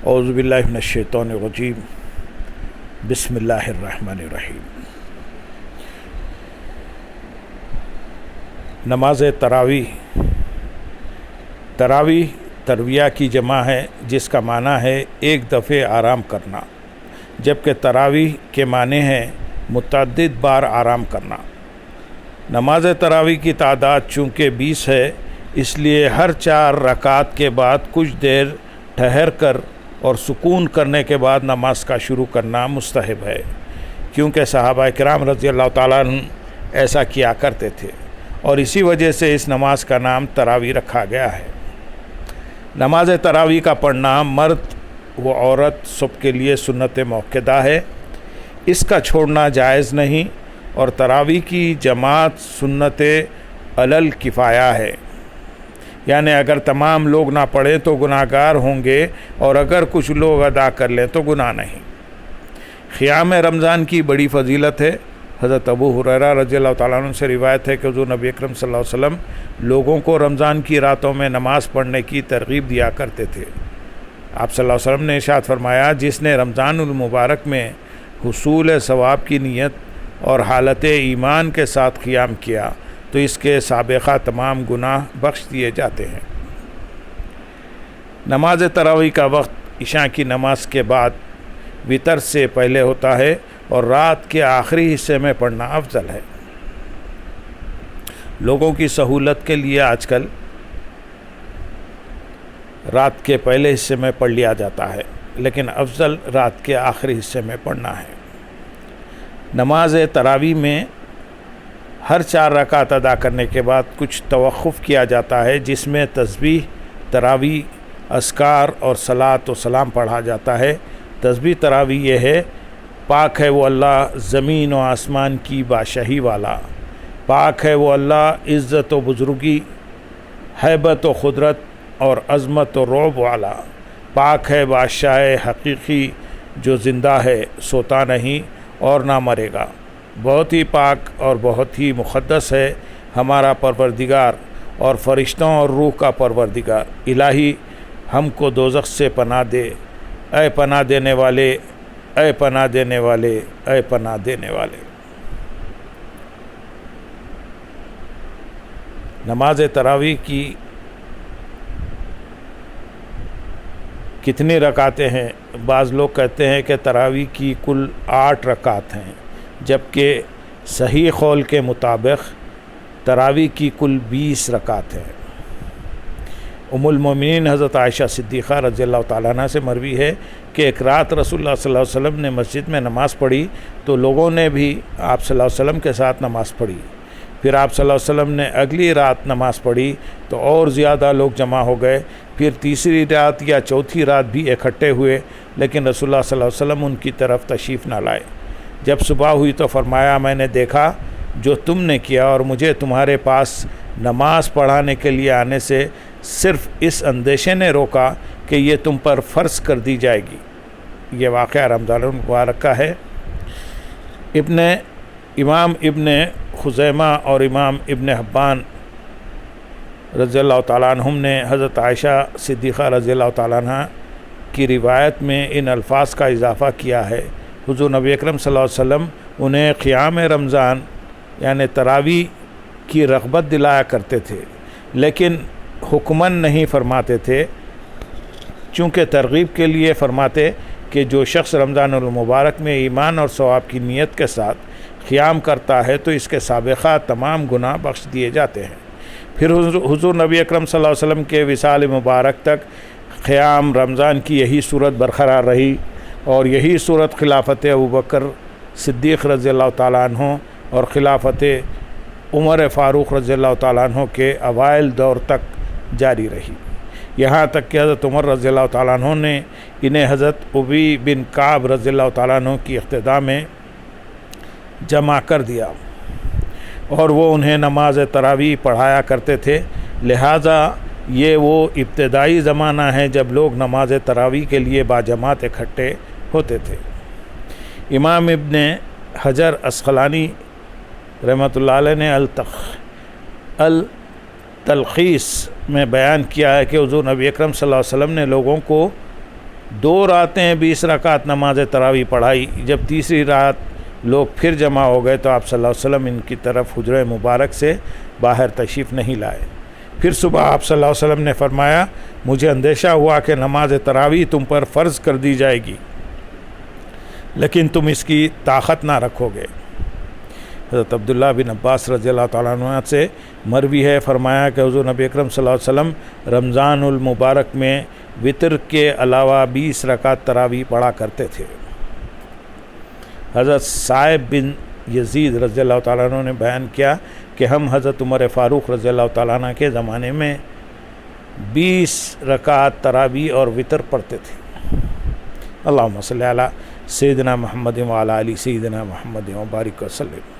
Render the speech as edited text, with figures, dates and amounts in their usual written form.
اعوذ باللہ من الشیطان الرجیم بسم اللہ الرحمن الرحیم۔ نماز تراویح ترویہ کی جمع ہے، جس کا معنی ہے ایک دفعہ آرام کرنا، جبکہ تراویح کے معنی ہے متعدد بار آرام کرنا۔ نماز تراویح کی تعداد چونکہ 20 ہے، اس لیے ہر 4 رکعت کے بعد کچھ دیر ٹھہر کر اور سکون کرنے کے بعد نماز کا شروع کرنا مستحب ہے، کیونکہ صحابہ کرام رضی اللہ تعالیٰ عنہ ایسا کیا کرتے تھے، اور اسی وجہ سے اس نماز کا نام تراویح رکھا گیا ہے۔ نماز تراویح کا پڑھنا مرد و عورت سب کے لیے سنت موقدہ ہے، اس کا چھوڑنا جائز نہیں، اور تراویح کی جماعت سنت علل کفایہ ہے، یعنی اگر تمام لوگ نہ پڑھیں تو گناہ گار ہوں گے، اور اگر کچھ لوگ ادا کر لیں تو گناہ نہیں۔ قیام رمضان کی بڑی فضیلت ہے۔ حضرت ابو ہریرہ رضی اللہ تعالیٰ عنہ سے روایت ہے کہ حضور نبی اکرم صلی اللہ علیہ وسلم لوگوں کو رمضان کی راتوں میں نماز پڑھنے کی ترغیب دیا کرتے تھے۔ آپ صلی اللہ علیہ وسلم نے ارشاد فرمایا، جس نے رمضان المبارک میں حصول ثواب کی نیت اور حالت ایمان کے ساتھ قیام کیا تو اس کے سابقہ تمام گناہ بخش دیے جاتے ہیں۔ نماز تراویح کا وقت عشاء کی نماز کے بعد وتر سے پہلے ہوتا ہے، اور رات کے آخری حصے میں پڑھنا افضل ہے۔ لوگوں کی سہولت کے لیے آج کل رات کے پہلے حصے میں پڑھ لیا جاتا ہے، لیکن افضل رات کے آخری حصے میں پڑھنا ہے۔ نماز تراویح میں ہر 4 رکعت ادا کرنے کے بعد کچھ توقف کیا جاتا ہے، جس میں تسبیح، تراویح، اذکار اور صلاۃ و سلام پڑھا جاتا ہے۔ تسبیح تراویح یہ ہے: پاک ہے وہ اللہ زمین و آسمان کی بادشاہی والا، پاک ہے وہ اللہ عزت و بزرگی، ہیبت و قدرت اور عظمت و رعب والا، پاک ہے بادشاہ حقیقی جو زندہ ہے، سوتا نہیں اور نہ مرے گا، بہت ہی پاک اور بہت ہی مقدس ہے ہمارا پروردگار اور فرشتوں اور روح کا پروردگار۔ الہی ہم کو دوزخ سے پناہ دے، اے پناہ دینے والے، اے پناہ دینے والے، اے پناہ دینے والے۔ نماز تراویح کی کتنی رکعتیں ہیں؟ بعض لوگ کہتے ہیں کہ تراویح کی کل 8 رکعت ہیں، جبکہ صحیح قول کے مطابق تراویح کی کل 20 رکعت ہیں۔ ام المومنین حضرت عائشہ صدیقہ رضی اللہ تعالیٰ عنہ سے مروی ہے کہ ایک رات رسول اللہ صلی اللہ علیہ وسلم نے مسجد میں نماز پڑھی تو لوگوں نے بھی آپ صلی اللہ علیہ وسلم کے ساتھ نماز پڑھی۔ پھر آپ صلی اللہ علیہ وسلم نے اگلی رات نماز پڑھی تو اور زیادہ لوگ جمع ہو گئے۔ پھر تیسری رات یا چوتھی رات بھی اکٹھے ہوئے، لیکن رسول اللہ صلی اللہ علیہ وسلم ان کی طرف تشریف نہ لائے۔ جب صبح ہوئی تو فرمایا، میں نے دیکھا جو تم نے کیا، اور مجھے تمہارے پاس نماز پڑھانے کے لیے آنے سے صرف اس اندیشے نے روکا کہ یہ تم پر فرض کر دی جائے گی۔ یہ واقعہ رمضان المبارک کا ہے۔ امام ابن خزیمہ اور امام ابن حبان رضی اللہ تعالیٰ عنہم نے حضرت عائشہ صدیقہ رضی اللہ تعالیٰ عنہ کی روایت میں ان الفاظ کا اضافہ کیا ہے۔ حضور نبی اکرم صلی اللہ علیہ وسلم انہیں قیام رمضان یعنی تراویح کی رغبت دلایا کرتے تھے، لیکن حکماً نہیں فرماتے تھے، چونکہ ترغیب کے لیے فرماتے کہ جو شخص رمضان المبارک میں ایمان اور ثواب کی نیت کے ساتھ قیام کرتا ہے تو اس کے سابقہ تمام گناہ بخش دیے جاتے ہیں۔ پھر حضور نبی اکرم صلی اللہ علیہ وسلم کے وصال مبارک تک قیام رمضان کی یہی صورت برقرار رہی، اور یہی صورت خلافت ابوبکر صدیق رضی اللہ تعالیٰ عنہ اور خلافت عمر فاروق رضی اللہ تعالیٰ عنہ کے اوائل دور تک جاری رہی، یہاں تک کہ حضرت عمر رضی اللہ تعالیٰ عنہ نے انہیں حضرت ابی بن کعب رضی اللہ تعالیٰ عنہ کی اقتداء میں جمع کر دیا، اور وہ انہیں نماز تراویح پڑھایا کرتے تھے۔ لہٰذا یہ وہ ابتدائی زمانہ ہے جب لوگ نماز تراویح کے لیے باجماعت اکٹھے ہوتے تھے۔ امام ابن حجر عسقلانی رحمۃ اللہ علیہ نے التلخیص میں بیان کیا ہے کہ حضور نبی اکرم صلی اللہ علیہ وسلم نے لوگوں کو 2 راتیں 20 رکعت نماز تراویح پڑھائی۔ جب تیسری رات لوگ پھر جمع ہو گئے تو آپ صلی اللہ علیہ وسلم ان کی طرف حجرہ مبارک سے باہر تشریف نہیں لائے۔ پھر صبح آپ صلی اللہ علیہ وسلم نے فرمایا مجھے اندیشہ ہوا کہ نماز تراویح تم پر فرض کر دی جائے گی لیکن تم اس کی طاقت نہ رکھو گے۔ حضرت عبداللہ بن عباس رضی اللہ تعالیٰ عنہ سے مروی ہے، فرمایا کہ حضور نبی اکرم صلی اللہ علیہ وسلم رمضان المبارک میں وطر کے علاوہ 20 رکعت تراویح پڑھا کرتے تھے۔ حضرت صائب بن یزید رضی اللہ تعالیٰ عنہ نے بیان کیا کہ ہم حضرت عمر فاروق رضی اللہ تعالیٰ عنہ کے زمانے میں 20 رکعت تراویح اور وطر پڑھتے تھے۔ اللہم صلی علی سیدنا محمد وعلی آل سیدنا محمد وبارک وسلم۔